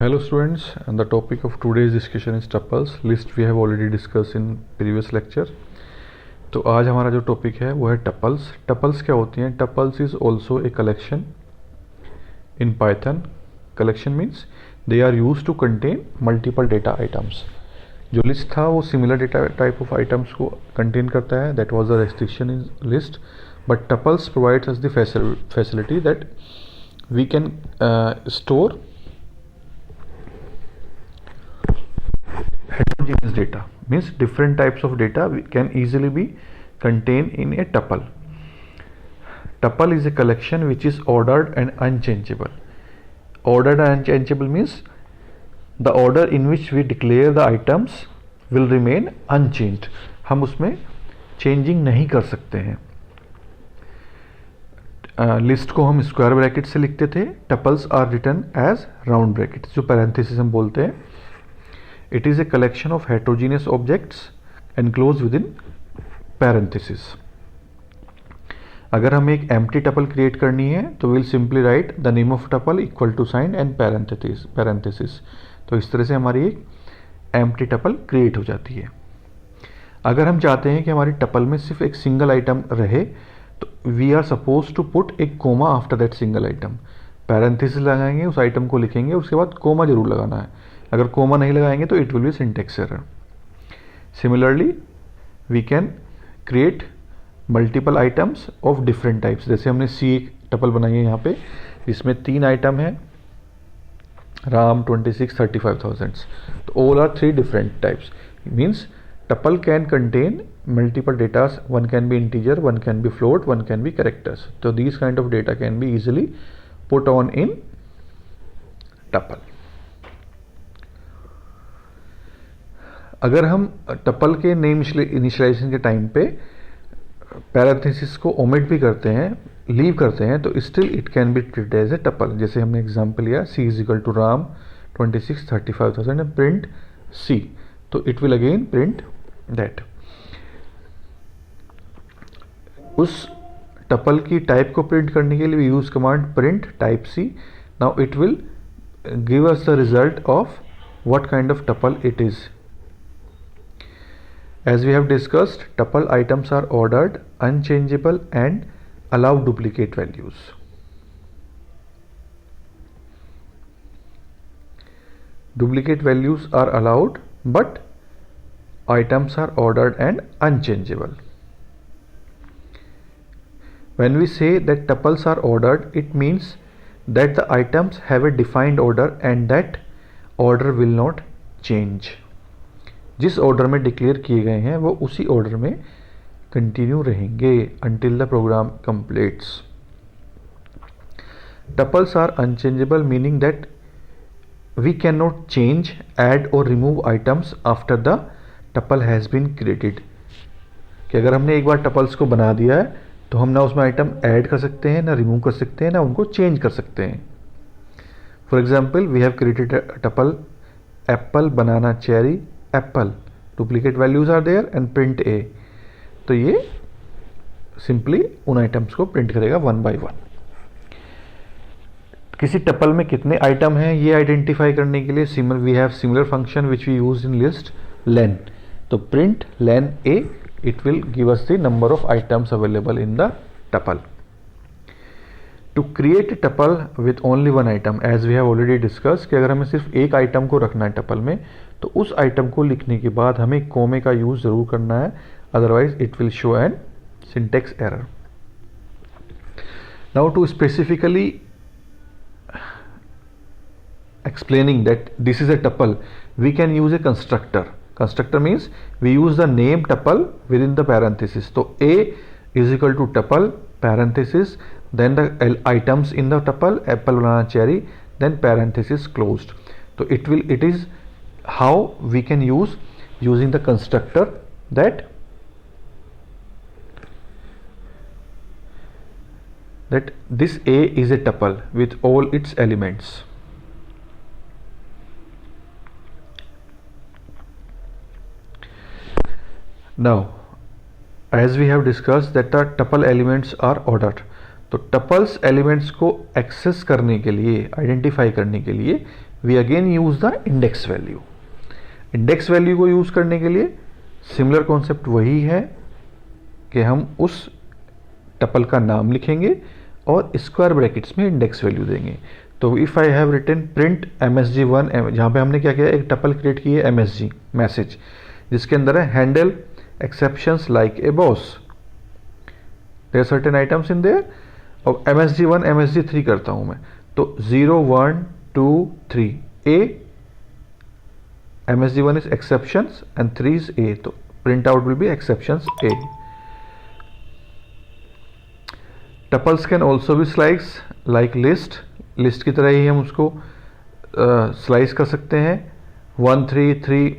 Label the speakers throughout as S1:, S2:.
S1: Hello students, and the topic of today's discussion is tuples. List we have already discussed in previous lecture. तो आज हमारा जो topic है वो है टपल्स. टपल्स क्या होती हैं? Tuples is also a collection in Python. Collection means they are use to contain multiple data items. जो लिस्ट था वो similar data type of items को कंटेन करता है. That was the restriction in list, but tuples provides us the facility that we can store heterogeneous data. Means different types of data can easily be contained in a tuple. Tuple is a collection which is ordered and unchangeable. Ordered and unchangeable means the order in which we declare the items will remain unchanged. हम उसमें changing नहीं कर सकते हैं. List को हम square bracket से लिखते थे. Tuples are written as round bracket, जो पैरेंथेसिस हम बोलते हैं. It is a collection of heterogeneous objects enclosed within parentheses. अगर हमें एक empty tuple create करनी है तो we'll simply write the name of tuple equal to sign and parenthesis. तो इस तरह से हमारी एक empty tuple create हो जाती है. अगर हम चाहते हैं कि हमारी tuple में सिर्फ एक single item रहे तो we are supposed to put एक comma after that single item. parenthesis लगाएंगे, उस item को लिखेंगे, उसके बाद comma जरूर लगाना है. अगर कोमा नहीं लगाएंगे तो it will be syntax error. Similarly we can create multiple items of different types. जैसे हमने सी एक टपल बनाई है यहाँ पे, इसमें 3 आइटम है, राम 26 35,000. तो all are 3 different types. Means tuple can contain multiple datas. One can be integer, one can be float, one can be characters. तो these kind of data can be easily put on in tuple. अगर हम tuple के name initialization के time पे parenthesis को omit भी करते हैं, लीव करते हैं, तो still it can be treated as a tuple. जैसे हमने एग्जांपल लिया सी is equal to Ram 26 35,000 and print C. तो it will again print that. उस टपल की टाइप को प्रिंट करने के लिए we use command print type C. Now it will give us the result of what kind of tuple it is. As we have discussed, tuple items are ordered, unchangeable and allow duplicate values. Duplicate values are allowed, but items are ordered and unchangeable. When we say that tuples are ordered, it means that the items have a defined order and that order will not change. जिस order में declare किए गए हैं वो उसी order में continue रहेंगे until the program completes. Tuples are unchangeable, meaning that we cannot change, add or remove items after the tuple has been created. कि अगर हमने एक बार टपल्स को बना दिया है तो हम ना उसमें आइटम ऐड कर सकते हैं, ना रिमूव कर सकते हैं, ना उनको चेंज कर सकते हैं. For example we have created tuple apple banana cherry apple. Duplicate values are there and print A. तो ये सिंपली उन आइटम्स को प्रिंट करेगा वन बाय वन. किसी टपल में कितने आइटम हैं ये आइडेंटिफाई करने के लिए we have similar function which we use in list len. तो print len A, it will give us the number of items available in the tuple. To create tuple with only one item, as we have already discuss कि अगर हमें सिर्फ एक item को रखना है tuple में तो उस आइटम को लिखने के बाद हमें कोमे का यूज जरूर करना है, otherwise it will show an syntax error. Now to specifically explaining that this is a tuple, we can use a constructor. Constructor means we use the name tuple within the parenthesis. So a is equal to tuple parenthesis, then the items in the tuple apple banana cherry, then parenthesis closed. So it is how we can use using the constructor that this a is a tuple with all its elements. Now, as we have discussed that the tuple elements are ordered, तो tuples elements को access करने के लिए, identify करने के लिए we again use the index value. Index value को use करने के लिए सिमिलर कॉन्सेप्ट वही है कि हम उस टपल का नाम लिखेंगे और स्क्वायर ब्रैकेट्स में इंडेक्स वैल्यू देंगे। तो if I have written print msg1, जहाँ पे हमने क्या किया, एक टपल क्रिएट की है msg मैसेज, जिसके अंदर है handle exceptions like a boss, there certain items in there. और msg1 msg3 करता हूँ मैं, तो 0 1 2 3 a, msg1 is exceptions and 3 is a, तो print out will be exceptions a। Tuples can also be slice like list, list की तरह ही हम उसको स्लाइस कर सकते हैं। 1 3 3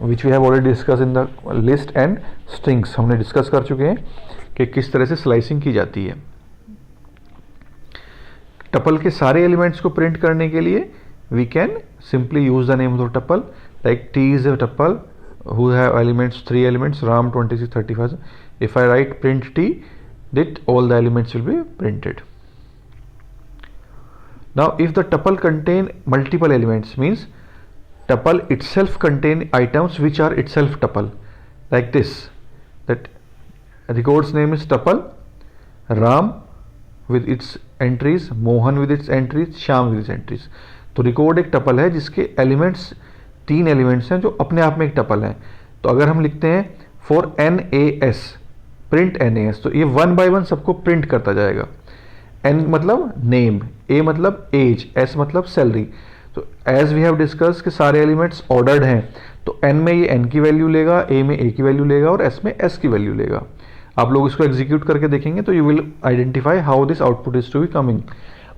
S1: which we have already discuss in the list and strings, हमने discuss कर चुके हैं कि किस तरह से स्लाइसिंग की जाती है। टपल के सारे एलिमेंट्स को प्रिंट करने के लिए we can simply use the name of the tuple, like t is a tuple who have elements, 3 elements, ram 26 35. If I write print t, that all the elements will be printed. Now if the tuple contain multiple elements, means tuple itself contain items which are itself tuple, like this, that record's name is tuple ram with its entries, mohan with its entries, sham with its entries. तो record एक tuple है जिसके elements 3 elements हैं जो अपने आप में एक टपल हैं। तो अगर हम लिखते हैं फॉर NAS, प्रिंट NAS, तो ये 1 बाय 1 सबको प्रिंट करता जाएगा। N मतलब नेम, A मतलब एज, S मतलब सैलरी। तो एज वी हैव डिस्कस कि सारे एलिमेंट्स ऑर्डर्ड हैं, तो N में ये N की वैल्यू लेगा, A में A की वैल्यू लेगा और S में S की वैल्यू लेगा। आप लोग इसको एग्जीक्यूट करके देखेंगे तो you will identify how this output is to be coming.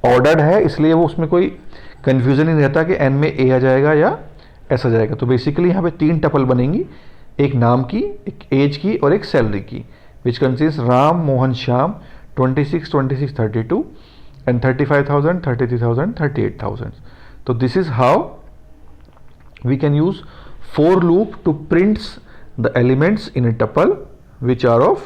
S1: Ordered है इसलिए वो उसमें कोई कंफ्यूजन नहीं रहता कि N में A आ जाएगा या S आ जाएगा। तो बेसिकली यहाँ पे 3 टपल बनेंगी, एक नाम की, एक एज की और एक सैलरी की, which consist Ram Mohan Shyam 26 26 32 and 35,000 33,000 38,000। तो this is how we can use for loop to prints the elements in a tuple which are of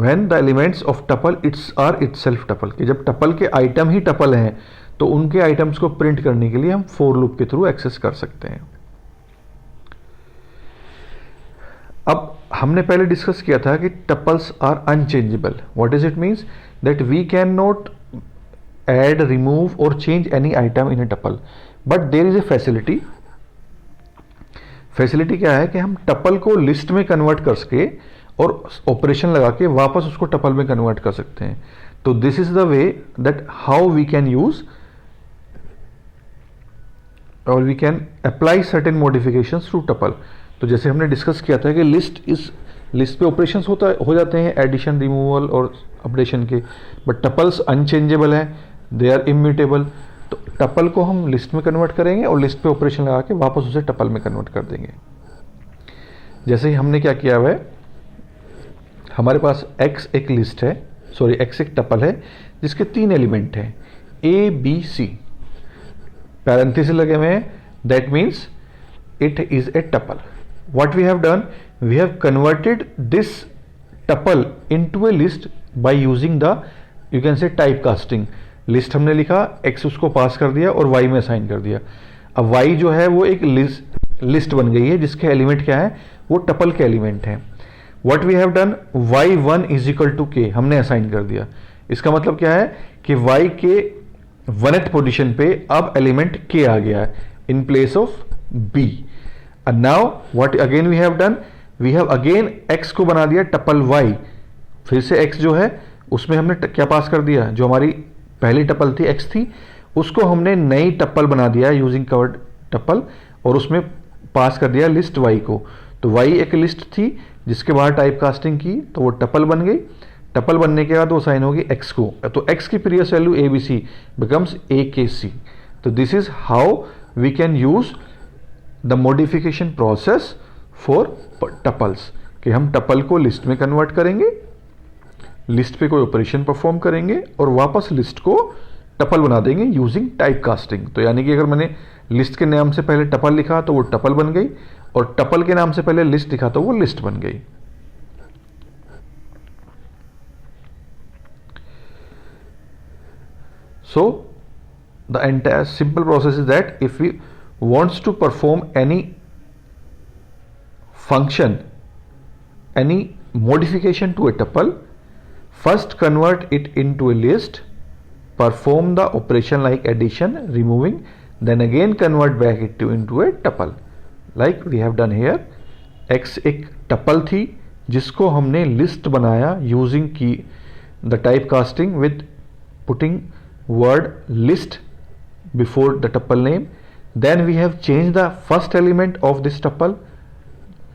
S1: when the elements of tuple are itself tuple, कि जब tuple के item ही tuple हैं तो उनके items को print करने के लिए हम फॉर लूप के थ्रू एक्सेस कर सकते हैं। अब हमने पहले डिस्कस किया था कि tuples are unchangeable. What is it means? That we can not add, remove और change any item in a tuple, but there is a facility. Facility क्या है कि हम टपल को लिस्ट में कन्वर्ट कर सके और ऑपरेशन लगा के वापस उसको टपल में कन्वर्ट कर सकते हैं। तो this is the way that how we can use और we can apply certain modifications through tuple. तो जैसे हमने डिस्कस किया था कि लिस्ट पे ऑपरेशंस हो जाते हैं एडिशन, रिमूवल और अपडेशन के, बट टपल्स अनचेंजेबल हैं, दे आर इम्यूटेबल। तो टपल को हम लिस्ट में कन्वर्ट करेंगे और लिस्ट पे ऑपरेशन लगा के वापस उसे टपल में कन्वर्ट कर देंगे। जैसे ही हमने क्या किया हुआ है, हमारे पास x एक लिस्ट है, सॉरी x एक टपल है जिसके 3 एलिमेंट हैं A B C, पैरेंथेसिस लगे हुए हैं, that means it is a tuple. What we have done, we have converted this tuple into a list by using the, you can say, type casting. List हमने लिखा, x उसको पास कर दिया और y में असाइन कर दिया। अब y जो है वो एक लिस्ट बन गई है जिसके एलिमेंट क्या है, वो टपल के एलिमेंट हैं। What we have done, y1 is equal to k हमने असाइन कर दिया। इसका मतलब क्या है कि y के 1th पोजीशन पे अब एलिमेंट k आ गया है in place of b। And now what again we have done, we have again x को बना दिया टपल y। फिर से x जो है उसमें हमने क्या पास कर दिया, जो हमारी पहली टपल थी x थी, उसको हमने नई टपल बना दिया यूजिंग कवर्ड टपल और उसमें पास कर दिया लिस्ट y को। तो y एक लिस्ट थी जिसके बाहर टाइप कास्टिंग की तो वो टपल बन गई। टपल बनने के बाद वो साइन होगी x को, तो x की previous value ABC becomes AKC। तो this is how we can use the modification process for tuples, कि हम टपल को लिस्ट में कन्वर्ट करेंगे, लिस्ट पे कोई ऑपरेशन परफॉर्म करेंगे और वापस लिस्ट को टपल बना देंगे यूजिंग टाइप कास्टिंग। तो यानी कि अगर मैंने लिस्ट के नाम से पहले टपल लिखा तो वो टपल बन गई और टपल के नाम से पहले लिस्ट लिखा तो वो लिस्ट बन गई। So the entire simple process is that if we wants to perform any function, any modification to a tuple, first convert it into a list, perform the operation like addition, removing, then again convert back it into a tuple like we have done here. X एक tuple थी जिसको हमने list बनाया using की the typecasting with putting word list before the tuple name. Then we have changed the first element of this tuple,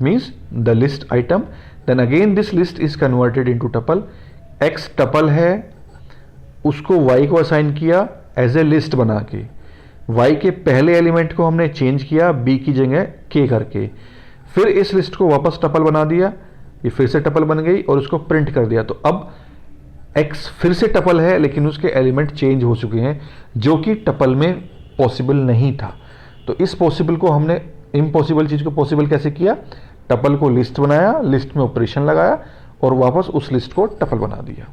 S1: means the list item. Then again this list is converted into tuple. X tuple है, उसको y को assign किया as a list बना के, y के पहले element को हमने चेंज किया b की जगह k करके, फिर इस लिस्ट को वापस टपल बना दिया, ये फिर से टपल बन गई और उसको प्रिंट कर दिया। तो अब x फिर से टपल है लेकिन उसके एलिमेंट चेंज हो चुके हैं जो कि टपल में पॉसिबल नहीं था। तो इस पॉसिबल को हमने इम्पॉसिबल चीज को पॉसिबल कैसे किया, टपल को लिस्ट बनाया, लिस्ट में ऑपरेशन लगाया और वापस उस लिस्ट को टपल बना दिया।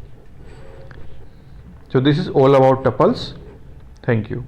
S1: So this is all about tuples. Thank you.